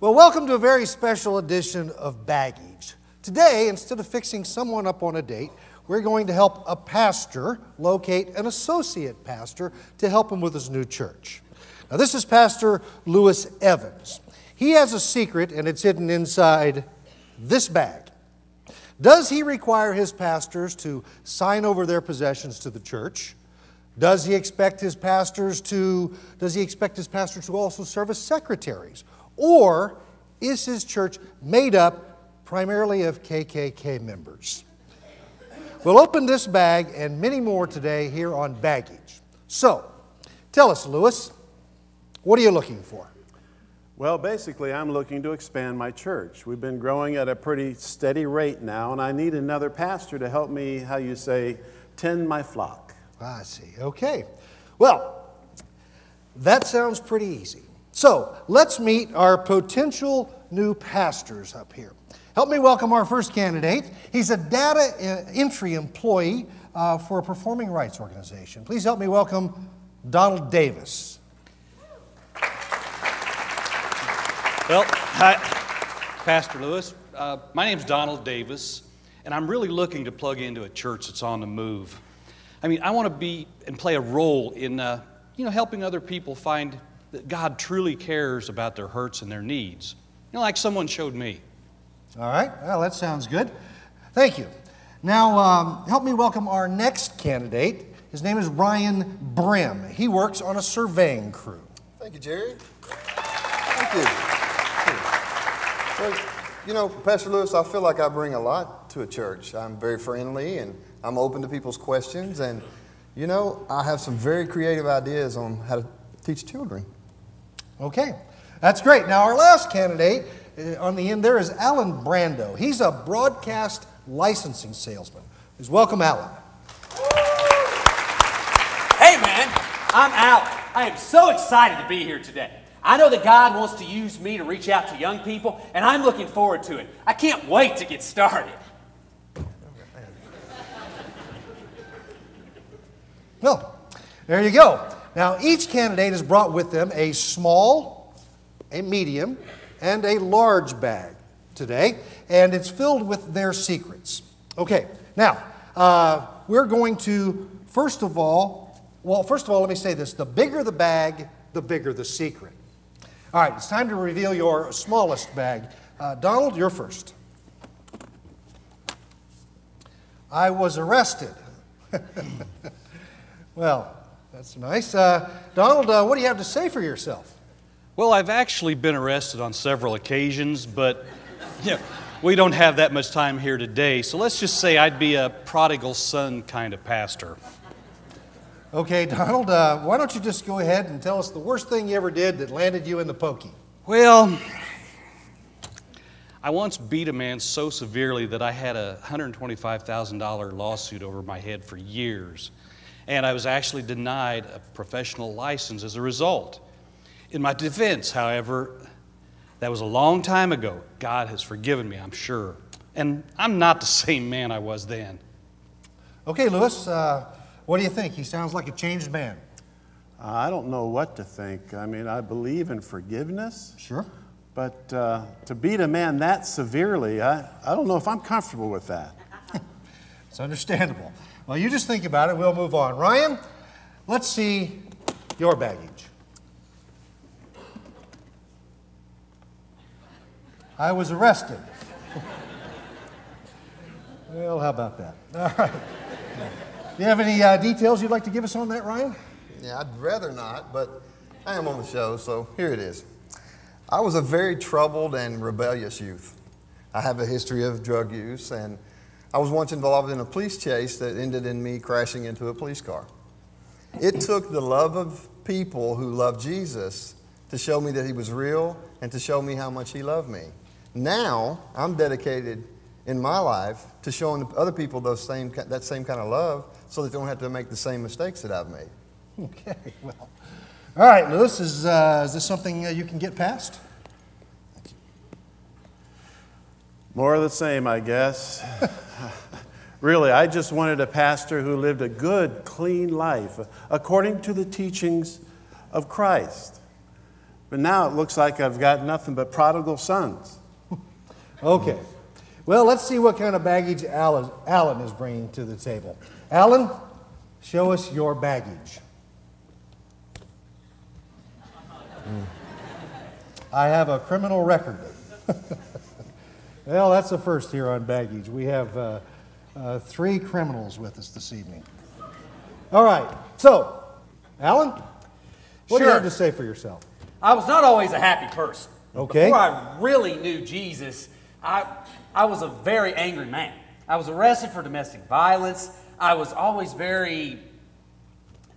Well, welcome to a very special edition of Baggage. Today, instead of fixing someone up on a date, we're going to help a pastor locate an associate pastor to help him with his new church. Now, this is Pastor Lewis Evans. He has a secret, and it's hidden inside this bag. Does he require his pastors to sign over their possessions to the church? Does he expect his pastors to also serve as secretaries? Or is his church made up primarily of KKK members? We'll open this bag and many more today here on Baggage. So, tell us, Lewis, what are you looking for? Well, basically, I'm looking to expand my church. We've been growing at a pretty steady rate now, and I need another pastor to help me, how you say, tend my flock. I see. Okay. Well, that sounds pretty easy. So, let's meet our potential new pastors up here. Help me welcome our first candidate. He's a data entry employee for a performing rights organization. Please help me welcome Donald Davis. Well, hi, Pastor Lewis. My name's Donald Davis, and I'm really looking to plug into a church that's on the move. I mean, I want to be and play a role in, helping other people find that God truly cares about their hurts and their needs. Like someone showed me. All right. Well, that sounds good. Thank you. Now, help me welcome our next candidate. His name is Ryan Brim. He works on a surveying crew. Thank you, Jerry. Thank you. Well, Pastor Lewis, I feel like I bring a lot to a church. I'm very friendly, and I'm open to people's questions, and, I have some very creative ideas on how to teach children. Okay, that's great. Now, our last candidate on the end there is Alan Brando. He's a broadcast licensing salesman. Please welcome Alan. Hey, man, I'm Alan. I am so excited to be here today. I know that God wants to use me to reach out to young people, and I'm looking forward to it. I can't wait to get started. Well, there you go. Now, each candidate has brought with them a small, a medium, and a large bag today, and it's filled with their secrets. Okay, now, we're going to, first of all, let me say this. The bigger the bag, the bigger the secret. All right, it's time to reveal your smallest bag. Donald, you're first. I was arrested. Well, that's nice. Donald, what do you have to say for yourself? Well, I've actually been arrested on several occasions, but we don't have that much time here today, so let's just say I'd be a prodigal son kind of pastor. Okay, Donald, why don't you just go ahead and tell us the worst thing you ever did that landed you in the pokey? Well, I once beat a man so severely that I had a $125,000 lawsuit over my head for years, and I was actually denied a professional license as a result. In my defense, however, that was a long time ago. God has forgiven me, I'm sure. And I'm not the same man I was then. Okay, Lewis, what do you think? He sounds like a changed man. I don't know what to think. I mean, I believe in forgiveness. Sure. But to beat a man that severely, I don't know if I'm comfortable with that. It's understandable. Well, you just think about it. We'll move on. Ryan, let's see your baggage. I was arrested. Well, how about that? All right. Do you have any details you'd like to give us on that, Ryan? Yeah, I'd rather not, but I am on the show, so here it is. I was a very troubled and rebellious youth. I have a history of drug use, and I was once involved in a police chase that ended in me crashing into a police car. It took the love of people who loved Jesus to show me that he was real and to show me how much he loved me. Now, I'm dedicated in my life to showing other people that same kind of love so that they don't have to make the same mistakes that I've made. Okay, well. All right, Lewis, is this something you can get past? More of the same, I guess. Really, I just wanted a pastor who lived a good, clean life according to the teachings of Christ. but now it looks like I've got nothing but prodigal sons. Okay. Well, let's see what kind of baggage Alan is bringing to the table. Alan, show us your baggage. I have a criminal record. Well, that's the first here on baggage. We have 3 criminals with us this evening. All right. So, Alan, what do you have to say for yourself? I was not always a happy person. Okay. Before I really knew Jesus, I was a very angry man. I was arrested for domestic violence. I was always very,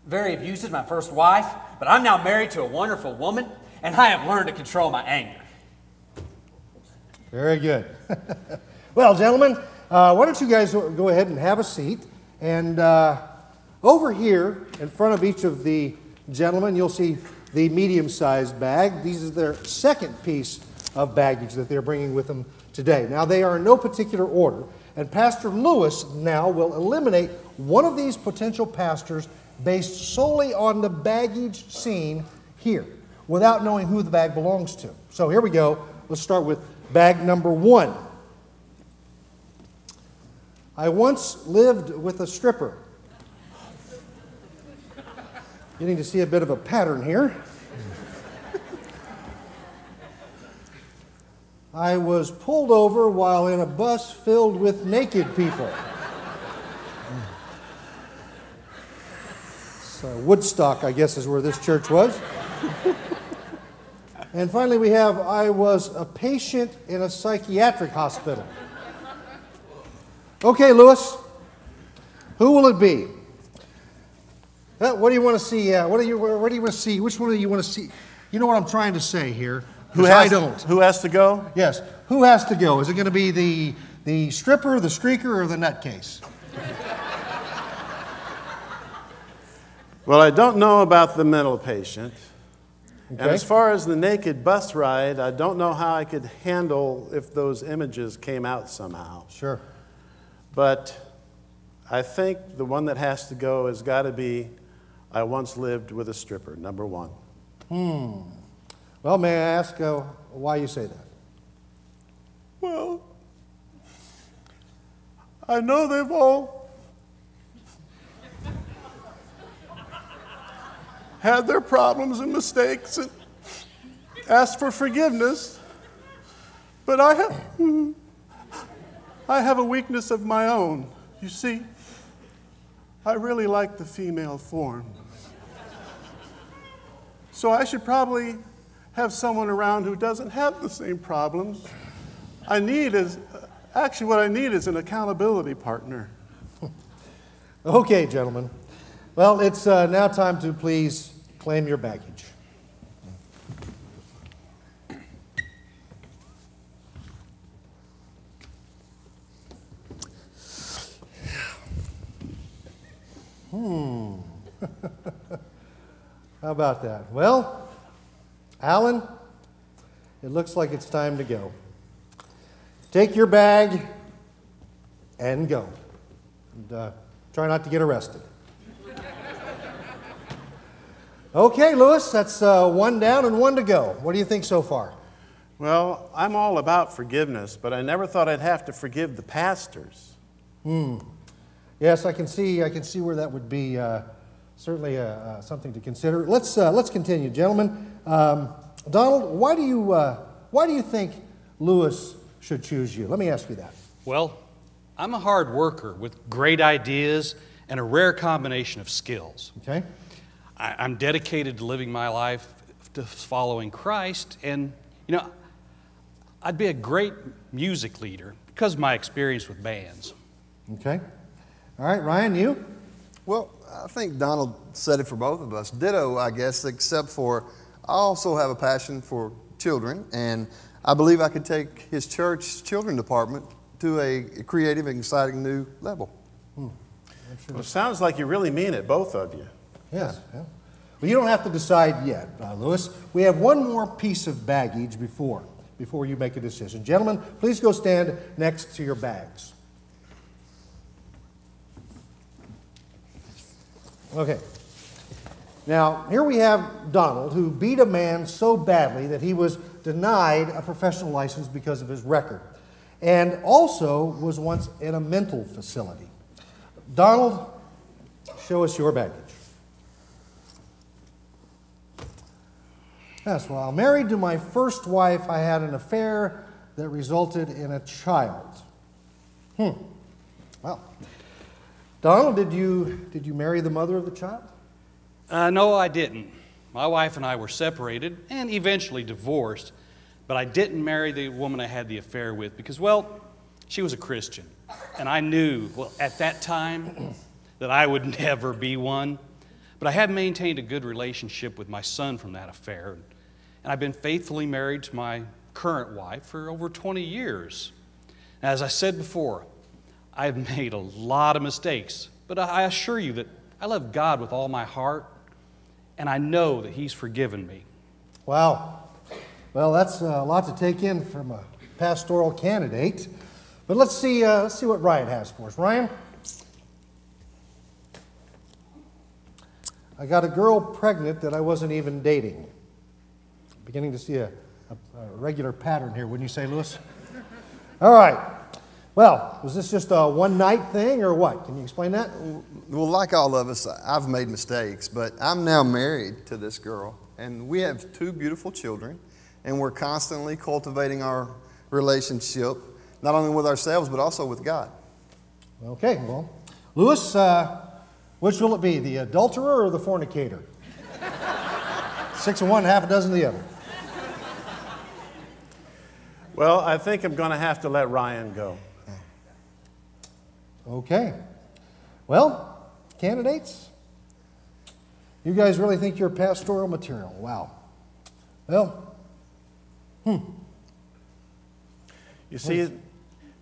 very abusive, my first wife. But I'm now married to a wonderful woman, and I have learned to control my anger. Very good. Well, gentlemen, why don't you guys go ahead and have a seat. And over here, in front of each of the gentlemen, you'll see the medium-sized bag. These are their second piece of baggage that they're bringing with them today. Now, they are in no particular order, and Pastor Lewis now will eliminate one of these potential pastors based solely on the baggage seen here, without knowing who the bag belongs to. So here we go. Let's start with bag number 1. I once lived with a stripper. Getting to see a bit of a pattern here. I was pulled over while in a bus filled with naked people. So Woodstock, I guess, is where this church was. And finally we have, I was a patient in a psychiatric hospital. Okay, Lewis, who will it be? What do you want to see? What do you want to see? Which one do you want to see? You know what I'm trying to say here? I don't. Who has to go? Yes. Who has to go? Is it going to be the stripper, the streaker, or the nutcase? Well, I don't know about the mental patient. Okay. And as far as the naked bus ride, I don't know how I could handle if those images came out somehow. Sure. But I think the one that has to go has got to be, I once lived with a stripper, number 1. Well, may I ask why you say that? Well, I know they've all had their problems and mistakes and asked for forgiveness, but I have a weakness of my own. You see, I really like the female form. So I should probably have someone around who doesn't have the same problems. What I need is an accountability partner. Okay, gentlemen. Well, it's now time to please claim your baggage. How about that? Well, Alan, it looks like it's time to go. Take your bag and go. And try not to get arrested. Okay, Lewis, that's 1 down and 1 to go. What do you think so far? Well, I'm all about forgiveness, but I never thought I'd have to forgive the pastors. Yes, I can see where that would be certainly something to consider. Let's continue, gentlemen. Donald, why do you think Lewis should choose you? Let me ask you that. Well, I'm a hard worker with great ideas and a rare combination of skills. Okay. I'm dedicated to living my life to following Christ, and I'd be a great music leader because of my experience with bands. Okay. All right, Ryan, you? Well, I think Donald said it for both of us. Ditto, I guess, except for I also have a passion for children, and I believe I could take his church children department to a creative and exciting new level. Well, it sounds like you really mean it, both of you. Yes. Yeah. Well, you don't have to decide yet, Lewis. We have one more piece of baggage before you make a decision. Gentlemen, please go stand next to your bags. Okay. Now, here we have Donald, who beat a man so badly that he was denied a professional license because of his record, and also was once in a mental facility. Donald, show us your baggage. Yes, while married to my first wife, I had an affair that resulted in a child. Well, Donald, did you marry the mother of the child? No, I didn't. My wife and I were separated and eventually divorced, but I didn't marry the woman I had the affair with because, well, she was a Christian. And I knew, well, at that time that I would never be one. But I have maintained a good relationship with my son from that affair. And I've been faithfully married to my current wife for over 20 years. As I said before, I've made a lot of mistakes, but I assure you that I love God with all my heart, and I know that He's forgiven me. Wow. Well, that's a lot to take in from a pastoral candidate. But let's see what Ryan has for us. Ryan? I got a girl pregnant that I wasn't even dating. Beginning to see a regular pattern here, wouldn't you say, Lewis? All right. Well, was this just a one-night thing or what? Can you explain that? Well, like all of us, I've made mistakes, but I'm now married to this girl, and we have 2 beautiful children, and we're constantly cultivating our relationship, not only with ourselves, but also with God. Okay, well, Lewis, which will it be, the adulterer or the fornicator? 6 of one, half a dozen of the other. Well, I think I'm going to have to let Ryan go. Okay. Well, candidates, you guys really think you're pastoral material? Wow. Well, You see,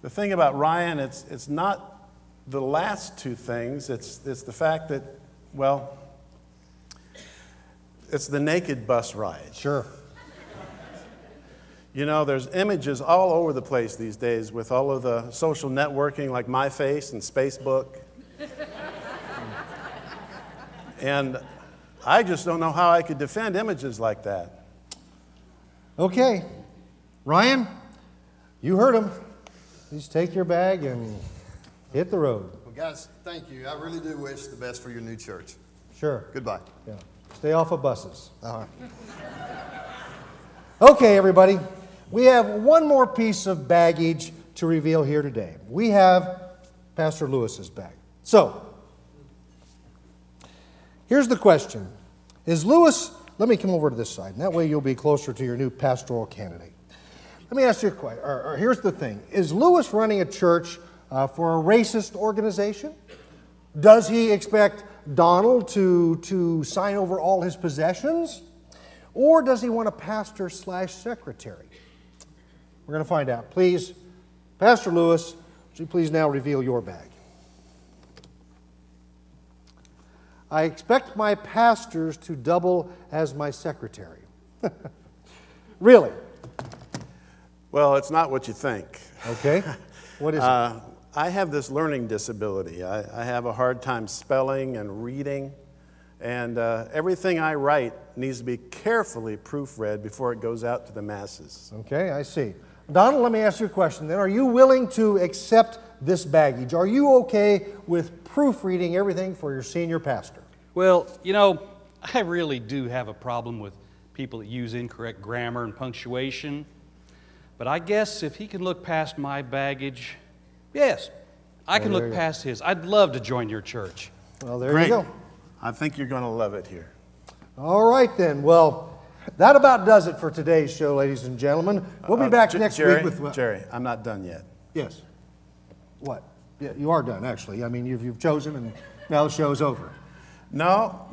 the thing about Ryan, it's not the last 2 things. It's the fact that, well, it's the naked bus ride. sure. You know, there's images all over the place these days with all of the social networking like MyFace and Spacebook. And I just don't know how I could defend images like that. Okay. Ryan, you heard him. Please take your bag and hit the road. Well, guys, thank you. I really do wish the best for your new church. Sure. Goodbye. Yeah. Stay off of buses. All right. Okay, everybody. We have one more piece of baggage to reveal here today. We have Pastor Lewis's bag. So, here's the question. Is Lewis, let me come over to this side, and that way you'll be closer to your new pastoral candidate. Let me ask you a question, or here's the thing. Is Lewis running a church for a racist organization? Does he expect Donald to sign over all his possessions? Or does he want a pastor/secretary? We're going to find out. Please, Pastor Lewis, would you please now reveal your bag? I expect my pastors to double as my secretary. Really? Well, it's not what you think. Okay. What is it? I have this learning disability. I have a hard time spelling and reading, and everything I write needs to be carefully proofread before it goes out to the masses. Okay, I see. Donald, let me ask you a question then. Are you willing to accept this baggage? Are you okay with proofreading everything for your senior pastor? Well, you know, I really do have a problem with people that use incorrect grammar and punctuation. But I guess if he can look past my baggage, yes, I can look past his. I'd love to join your church. Well, there Great. you go. I think you're going to love it here. All right, then. Well, that about does it for today's show, ladies and gentlemen. We'll be back next Jerry, week with... Jerry, I'm not done yet. Yes. What? Yeah, you are done, actually. I mean, you've chosen, and now the show's over. No.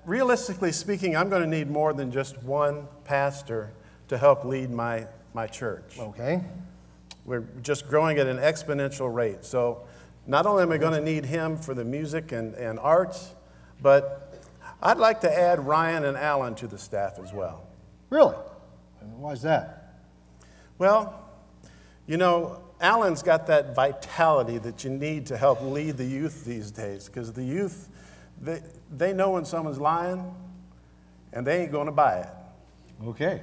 Realistically speaking, I'm going to need more than just one pastor to help lead my church. Okay. We're just growing at an exponential rate. So not only am I going to need him for the music and arts, but I'd like to add Ryan and Alan to the staff as well. Really? And why is that? Well, you know, Alan's got that vitality that you need to help lead the youth these days, because the youth, they know when someone's lying, and they ain't going to buy it. Okay.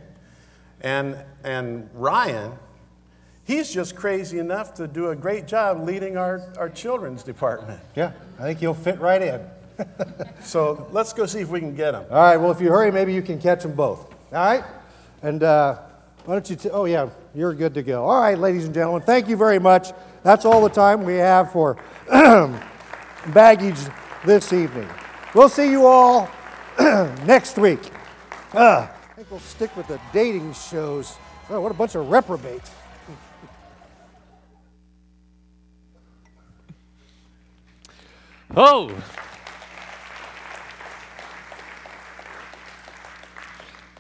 And Ryan, he's just crazy enough to do a great job leading our children's department. Yeah, I think he'll fit right in. So let's go see if we can get him. All right, well, if you hurry, maybe you can catch them both. All right? And why don't you, oh yeah, you're good to go. All right, ladies and gentlemen, thank you very much. That's all the time we have for baggage this evening. We'll see you all next week. I think we'll stick with the dating shows. Oh, what a bunch of reprobates. Oh!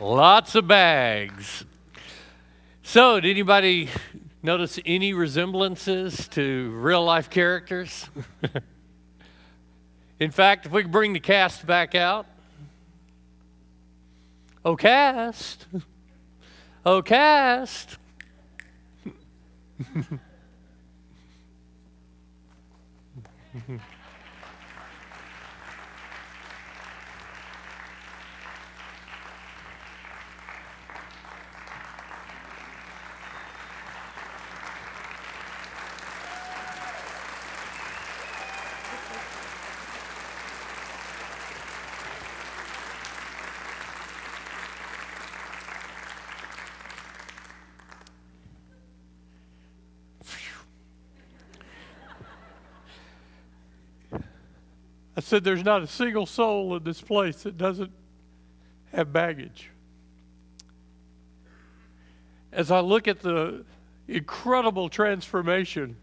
Lots of bags. So, did anybody notice any resemblances to real-life characters? In fact, if we could bring the cast back out. Oh, cast. Oh, cast. I said there's not a single soul in this place that doesn't have baggage. As I look at the incredible transformation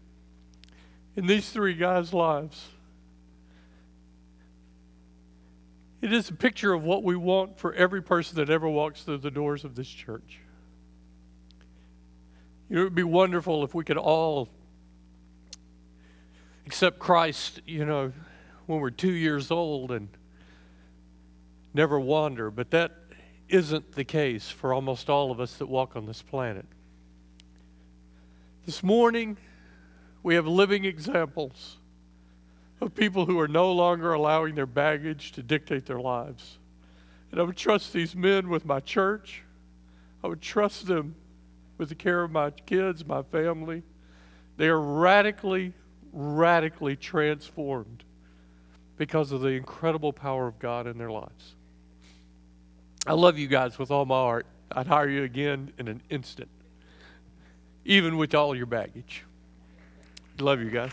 in these three guys' lives, it is a picture of what we want for every person that ever walks through the doors of this church. You know, it would be wonderful if we could all accept Christ, you know, when we're 2 years old and never wander, but that isn't the case for almost all of us that walk on this planet. This morning, we have living examples of people who are no longer allowing their baggage to dictate their lives. And I would trust these men with my church. I would trust them with the care of my kids, my family. They are radically, radically transformed because of the incredible power of God in their lives. I love you guys with all my heart. I'd hire you again in an instant, even with all your baggage. Love you guys.